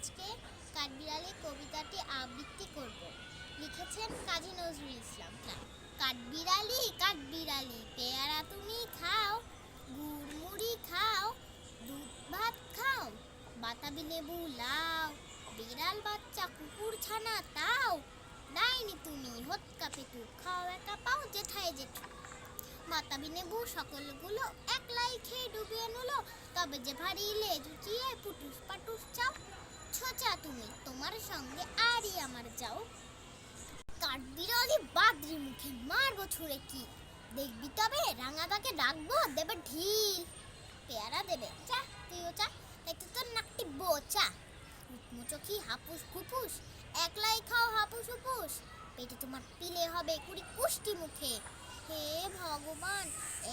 আজকে কাঠবিড়ালি কবিতাটি আবৃত্তি করব। লিখেছেন কাজী নজরুল ইসলাম খান। কাঠবিড়ালি কাঠবিড়ালি পেয়ারা তুমি খাও, গুড় মুড়ি খাও, দুধ ভাত খাও, বাতাবি লেবু লাও, বিড়াল বাচ্চা কুকুর ছানা তাও, ডাইনি তুমি হত্যা পেটু খাও একা পাও জেঠায় জেঠু। বাতাবি নেবু সকলগুলো একলাই খেয়ে ডুবিয়ে নিল, তবে যে ভারী লেজ উঁচিয়ে পুটুস পাটুস চাও, ছোচা তুমি তোমার সঙ্গে আরই আমার যাও। কাঠবিড়ালি বাদরি মুখে মারবো ছুঁড়ে কি, দেখবি তবে রাঙাদাকে ডাকবো দেবে ঢিল। পেয়ারা দেবে চা, তুইও চা, দেখতে তোর নাকটি বোচা, মুচোখি হাপুস খুপুস, একলাই খাও হাপুস হুপুস, পেটে তোমার পিলে হবে কুড়ি কুষ্টি মুখে। হে ভগবান,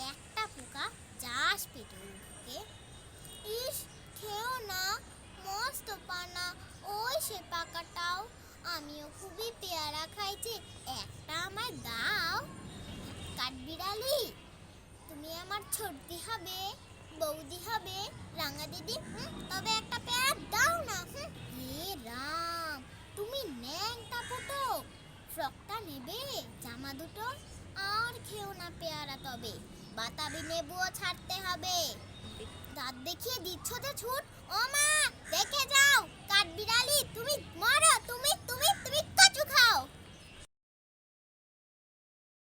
একটা পোকা যাস পেটে ঢুকে। ইস, খেও না, মস্ত পানা, ওই সে পাকাটাও, আমিও খুবই পেয়ারা খাইছি, একটা আমায় দাও। কাঠবিড়ালি তুমি আমার ছোটদি হবে, বৌদি হবে, রাঙা দিদি, তবে একটা পেয়ারা দাও না। হে রাম, তুমি ন্যাংটা ফুটো, ফ্রকটা নেবে, জামা দুটো, আর খেও না পেয়ারা তবে, বাতাবি নেবুও ছাড়তে হবে। দাঁত দেখিয়ে দিচ্ছ যে ছুট, ও মা দেখে যাও, কাঠবিড়ালি তুমি মরো, তুমি তুমি তুমি